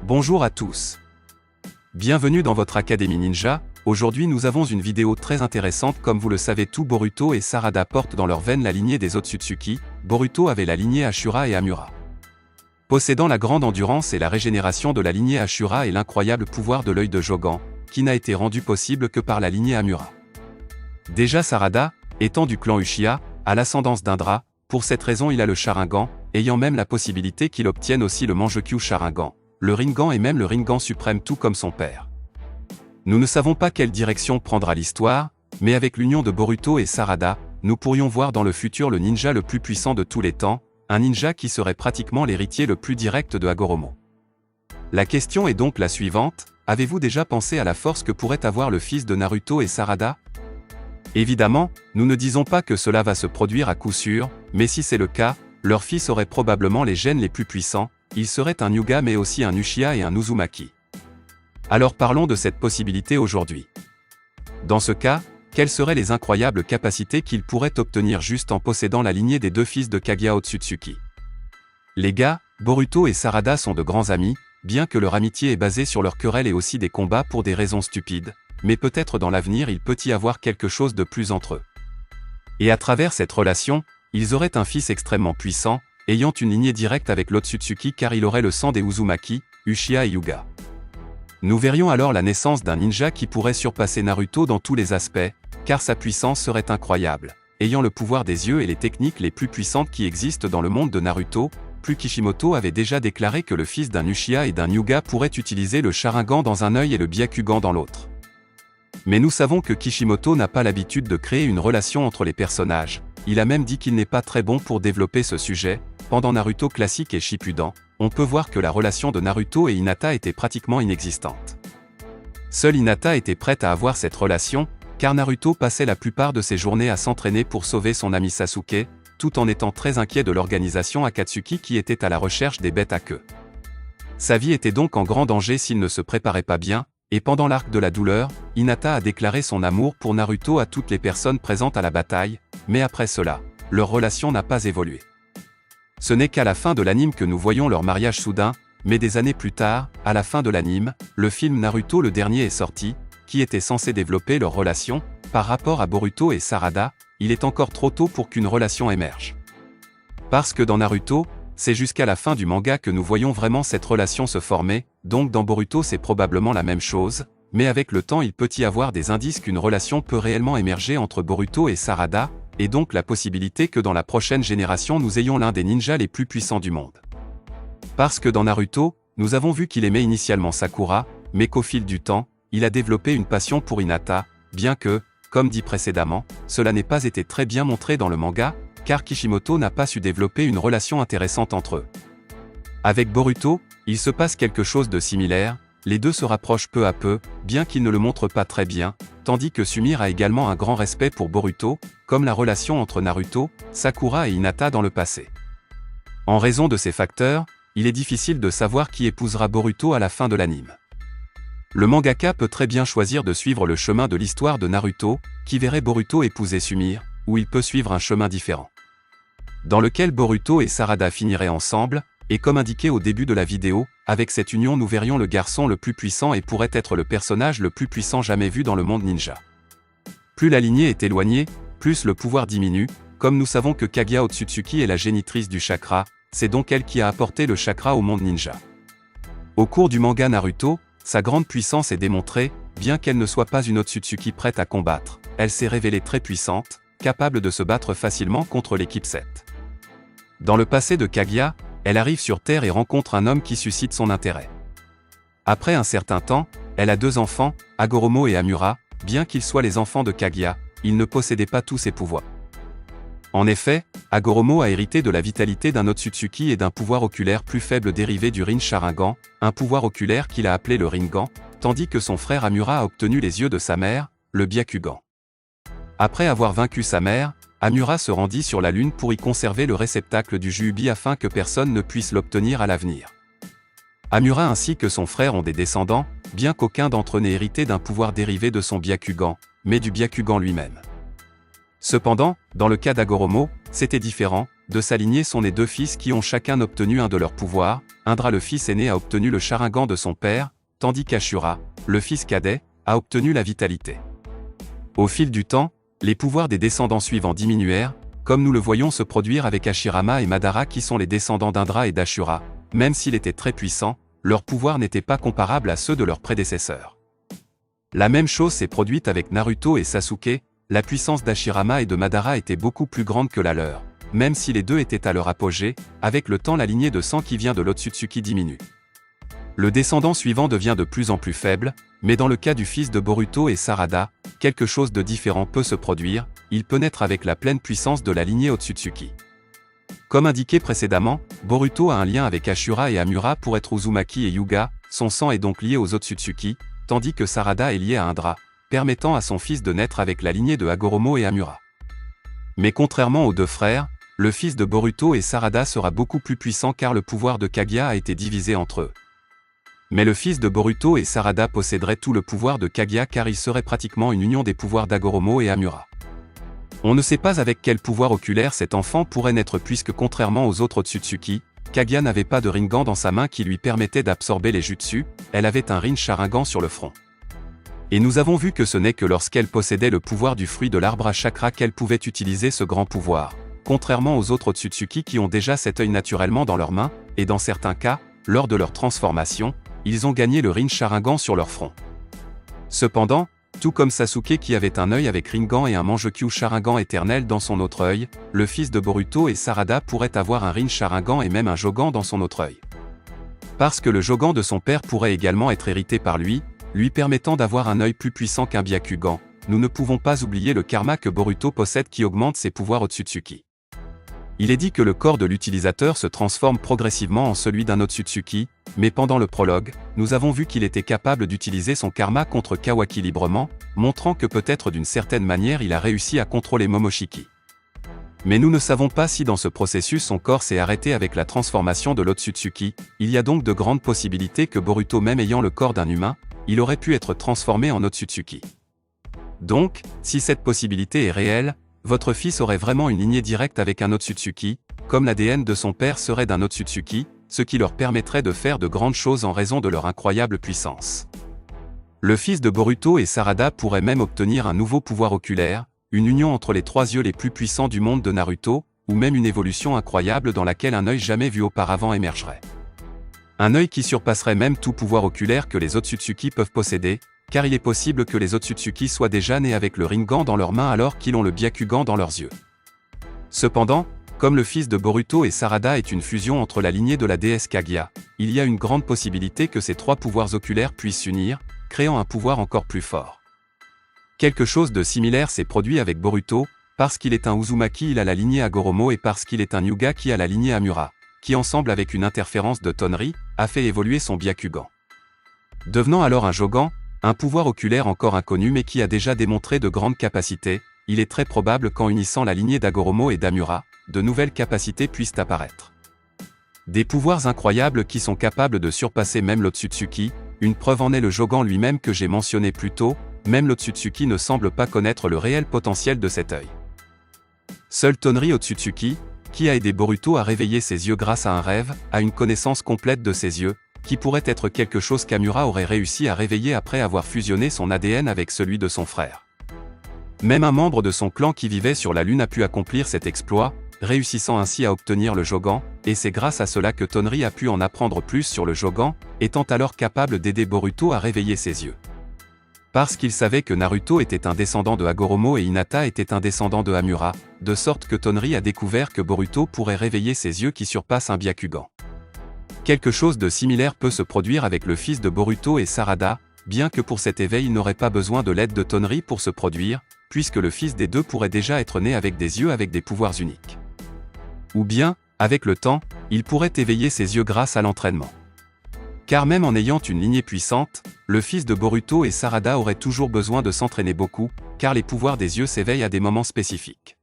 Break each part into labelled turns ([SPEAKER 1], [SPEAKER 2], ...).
[SPEAKER 1] Bonjour à tous. Bienvenue dans votre Académie Ninja. Aujourd'hui nous avons une vidéo très intéressante. Comme vous le savez tout, Boruto et Sarada portent dans leurs veines la lignée des Otsutsuki. Boruto avait la lignée Ashura et Amura. Possédant la grande endurance et la régénération de la lignée Ashura et l'incroyable pouvoir de l'œil de Jogan, qui n'a été rendu possible que par la lignée Amura. Déjà Sarada, étant du clan Uchiha, a l'ascendance d'Indra. Pour cette raison il a le Sharingan, ayant même la possibilité qu'il obtienne aussi le Mangekyou Sharingan, le Rinnegan et même le Rinnegan suprême tout comme son père. Nous ne savons pas quelle direction prendra l'histoire, mais avec l'union de Boruto et Sarada, nous pourrions voir dans le futur le ninja le plus puissant de tous les temps, un ninja qui serait pratiquement l'héritier le plus direct de Hagoromo. La question est donc la suivante, avez-vous déjà pensé à la force que pourrait avoir le fils de Naruto et Sarada ? Évidemment, nous ne disons pas que cela va se produire à coup sûr, mais si c'est le cas, leur fils aurait probablement les gènes les plus puissants, il serait un Hyuga mais aussi un Uchiha et un Uzumaki. Alors parlons de cette possibilité aujourd'hui. Dans ce cas, quelles seraient les incroyables capacités qu'il pourrait obtenir juste en possédant la lignée des deux fils de Kaguya Otsutsuki? Les gars, Boruto et Sarada sont de grands amis, bien que leur amitié est basée sur leur querelle et aussi des combats pour des raisons stupides, mais peut-être dans l'avenir il peut y avoir quelque chose de plus entre eux. Et à travers cette relation, ils auraient un fils extrêmement puissant, ayant une lignée directe avec l'Otsutsuki car il aurait le sang des Uzumaki, Uchiha et Hyuga. Nous verrions alors la naissance d'un ninja qui pourrait surpasser Naruto dans tous les aspects, car sa puissance serait incroyable, ayant le pouvoir des yeux et les techniques les plus puissantes qui existent dans le monde de Naruto. Plus Kishimoto avait déjà déclaré que le fils d'un Uchiha et d'un Hyuga pourrait utiliser le Sharingan dans un œil et le Byakugan dans l'autre. Mais nous savons que Kishimoto n'a pas l'habitude de créer une relation entre les personnages, il a même dit qu'il n'est pas très bon pour développer ce sujet. Pendant Naruto classique et Shippuden, on peut voir que la relation de Naruto et Hinata était pratiquement inexistante. Seule Hinata était prête à avoir cette relation, car Naruto passait la plupart de ses journées à s'entraîner pour sauver son ami Sasuke, tout en étant très inquiet de l'organisation Akatsuki qui était à la recherche des bêtes à queue. Sa vie était donc en grand danger s'il ne se préparait pas bien, et pendant l'arc de la douleur, Hinata a déclaré son amour pour Naruto à toutes les personnes présentes à la bataille, mais après cela, leur relation n'a pas évolué. Ce n'est qu'à la fin de l'anime que nous voyons leur mariage soudain, mais des années plus tard, à la fin de l'anime, le film Naruto le dernier est sorti, qui était censé développer leur relation. Par rapport à Boruto et Sarada, il est encore trop tôt pour qu'une relation émerge. Parce que dans Naruto, c'est jusqu'à la fin du manga que nous voyons vraiment cette relation se former, donc dans Boruto c'est probablement la même chose, mais avec le temps il peut y avoir des indices qu'une relation peut réellement émerger entre Boruto et Sarada, et donc la possibilité que dans la prochaine génération nous ayons l'un des ninjas les plus puissants du monde. Parce que dans Naruto, nous avons vu qu'il aimait initialement Sakura, mais qu'au fil du temps, il a développé une passion pour Hinata, bien que, comme dit précédemment, cela n'ait pas été très bien montré dans le manga, car Kishimoto n'a pas su développer une relation intéressante entre eux. Avec Boruto, il se passe quelque chose de similaire, les deux se rapprochent peu à peu, bien qu'ils ne le montrent pas très bien, tandis que Sumire a également un grand respect pour Boruto, comme la relation entre Naruto, Sakura et Hinata dans le passé. En raison de ces facteurs, il est difficile de savoir qui épousera Boruto à la fin de l'anime. Le mangaka peut très bien choisir de suivre le chemin de l'histoire de Naruto, qui verrait Boruto épouser Sumire, ou il peut suivre un chemin différent, dans lequel Boruto et Sarada finiraient ensemble, et comme indiqué au début de la vidéo, avec cette union nous verrions le garçon le plus puissant et pourrait être le personnage le plus puissant jamais vu dans le monde ninja. Plus la lignée est éloignée, plus le pouvoir diminue, comme nous savons que Kaguya Otsutsuki est la génitrice du chakra, c'est donc elle qui a apporté le chakra au monde ninja. Au cours du manga Naruto, sa grande puissance est démontrée, bien qu'elle ne soit pas une Otsutsuki prête à combattre, elle s'est révélée très puissante, capable de se battre facilement contre l'équipe 7. Dans le passé de Kaguya, elle arrive sur Terre et rencontre un homme qui suscite son intérêt. Après un certain temps, elle a deux enfants, Hagoromo et Amura, bien qu'ils soient les enfants de Kaguya, ils ne possédaient pas tous ses pouvoirs. En effet, Hagoromo a hérité de la vitalité d'un Otsutsuki et d'un pouvoir oculaire plus faible dérivé du Rin Sharingan, un pouvoir oculaire qu'il a appelé le Rinnegan, tandis que son frère Amura a obtenu les yeux de sa mère, le Byakugan. Après avoir vaincu sa mère, Amura se rendit sur la Lune pour y conserver le réceptacle du Juubi afin que personne ne puisse l'obtenir à l'avenir. Amura ainsi que son frère ont des descendants, bien qu'aucun d'entre eux n'ait hérité d'un pouvoir dérivé de son Byakugan, mais du Byakugan lui-même. Cependant, dans le cas d'Hagoromo, c'était différent, de sa lignée sont nés deux fils qui ont chacun obtenu un de leurs pouvoirs. Indra le fils aîné a obtenu le Sharingan de son père, tandis qu'Ashura, le fils cadet, a obtenu la vitalité. Au fil du temps, les pouvoirs des descendants suivants diminuèrent, comme nous le voyons se produire avec Hashirama et Madara qui sont les descendants d'Indra et d'Ashura. Même s'ils étaient très puissants, leurs pouvoirs n'étaient pas comparables à ceux de leurs prédécesseurs. La même chose s'est produite avec Naruto et Sasuke, la puissance d'Hashirama et de Madara était beaucoup plus grande que la leur. Même si les deux étaient à leur apogée, avec le temps la lignée de sang qui vient de l'Otsutsuki diminue. Le descendant suivant devient de plus en plus faible, mais dans le cas du fils de Boruto et Sarada, quelque chose de différent peut se produire, il peut naître avec la pleine puissance de la lignée Otsutsuki. Comme indiqué précédemment, Boruto a un lien avec Ashura et Amura pour être Uzumaki et Hyuga, son sang est donc lié aux Otsutsuki, tandis que Sarada est lié à Indra, permettant à son fils de naître avec la lignée de Hagoromo et Amura. Mais contrairement aux deux frères, le fils de Boruto et Sarada sera beaucoup plus puissant car le pouvoir de Kaguya a été divisé entre eux. Mais le fils de Boruto et Sarada posséderait tout le pouvoir de Kaguya car il serait pratiquement une union des pouvoirs d'Hagoromo et Amura. On ne sait pas avec quel pouvoir oculaire cet enfant pourrait naître puisque contrairement aux autres Otsutsuki, Kaguya n'avait pas de Rinnegan dans sa main qui lui permettait d'absorber les jutsu, elle avait un Rin Sharingan sur le front. Et nous avons vu que ce n'est que lorsqu'elle possédait le pouvoir du fruit de l'arbre à chakra qu'elle pouvait utiliser ce grand pouvoir, contrairement aux autres Otsutsuki qui ont déjà cet œil naturellement dans leurs mains, et dans certains cas, lors de leur transformation, ils ont gagné le Rin Sharingan sur leur front. Cependant, tout comme Sasuke qui avait un œil avec Rinnegan et un Manjekyu Sharingan éternel dans son autre œil, le fils de Boruto et Sarada pourrait avoir un Rin Sharingan et même un Jogan dans son autre œil. Parce que le Jogan de son père pourrait également être hérité par lui permettant d'avoir un œil plus puissant qu'un Byakugan, nous ne pouvons pas oublier le karma que Boruto possède qui augmente ses pouvoirs Otsutsuki. Il est dit que le corps de l'utilisateur se transforme progressivement en celui d'un Otsutsuki, mais pendant le prologue, nous avons vu qu'il était capable d'utiliser son karma contre Kawaki librement, montrant que peut-être d'une certaine manière il a réussi à contrôler Momoshiki. Mais nous ne savons pas si dans ce processus son corps s'est arrêté avec la transformation de l'Otsutsuki, il y a donc de grandes possibilités que Boruto même ayant le corps d'un humain, il aurait pu être transformé en Otsutsuki. Donc, si cette possibilité est réelle, votre fils aurait vraiment une lignée directe avec un Otsutsuki, comme l'ADN de son père serait d'un Otsutsuki, ce qui leur permettrait de faire de grandes choses en raison de leur incroyable puissance. Le fils de Boruto et Sarada pourrait même obtenir un nouveau pouvoir oculaire, une union entre les trois yeux les plus puissants du monde de Naruto, ou même une évolution incroyable dans laquelle un œil jamais vu auparavant émergerait. Un œil qui surpasserait même tout pouvoir oculaire que les Otsutsuki peuvent posséder, car il est possible que les Otsutsuki soient déjà nés avec le Rinnegan dans leurs mains alors qu'ils ont le Byakugan dans leurs yeux. Cependant, comme le fils de Boruto et Sarada est une fusion entre la lignée de la déesse Kaguya, il y a une grande possibilité que ces trois pouvoirs oculaires puissent s'unir, créant un pouvoir encore plus fort. Quelque chose de similaire s'est produit avec Boruto, parce qu'il est un Uzumaki il a la lignée Hagoromo et parce qu'il est un Hyuga qui a la lignée Amura, qui ensemble avec une interférence de Tonri, a fait évoluer son Byakugan. Devenant alors un Jogan, un pouvoir oculaire encore inconnu mais qui a déjà démontré de grandes capacités, il est très probable qu'en unissant la lignée d'Hagoromo et d'Amura, de nouvelles capacités puissent apparaître. Des pouvoirs incroyables qui sont capables de surpasser même l'Otsutsuki, une preuve en est le Jogan lui-même que j'ai mentionné plus tôt, même l'Otsutsuki ne semble pas connaître le réel potentiel de cet œil. Seul Tonri Otsutsuki, qui a aidé Boruto à réveiller ses yeux grâce à un rêve, a une connaissance complète de ses yeux, qui pourrait être quelque chose qu'Amura aurait réussi à réveiller après avoir fusionné son ADN avec celui de son frère. Même un membre de son clan qui vivait sur la Lune a pu accomplir cet exploit, réussissant ainsi à obtenir le Jogan, et c'est grâce à cela que Tonri a pu en apprendre plus sur le Jogan, étant alors capable d'aider Boruto à réveiller ses yeux. Parce qu'il savait que Naruto était un descendant de Hagoromo et Hinata était un descendant de Amura, de sorte que Tonri a découvert que Boruto pourrait réveiller ses yeux qui surpassent un Byakugan. Quelque chose de similaire peut se produire avec le fils de Boruto et Sarada, bien que pour cet éveil il n'aurait pas besoin de l'aide de Tonri pour se produire, puisque le fils des deux pourrait déjà être né avec des yeux avec des pouvoirs uniques. Ou bien, avec le temps, il pourrait éveiller ses yeux grâce à l'entraînement. Car même en ayant une lignée puissante, le fils de Boruto et Sarada aurait toujours besoin de s'entraîner beaucoup, car les pouvoirs des yeux s'éveillent à des moments spécifiques.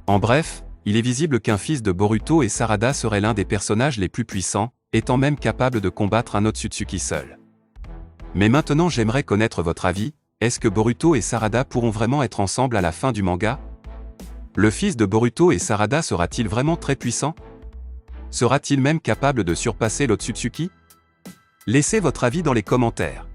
[SPEAKER 1] En bref, il est visible qu'un fils de Boruto et Sarada serait l'un des personnages les plus puissants, étant même capable de combattre un Otsutsuki seul. Mais maintenant j'aimerais connaître votre avis, est-ce que Boruto et Sarada pourront vraiment être ensemble à la fin du manga ? Le fils de Boruto et Sarada sera-t-il vraiment très puissant? Sera-t-il même capable de surpasser l'Otsutsuki? Laissez votre avis dans les commentaires.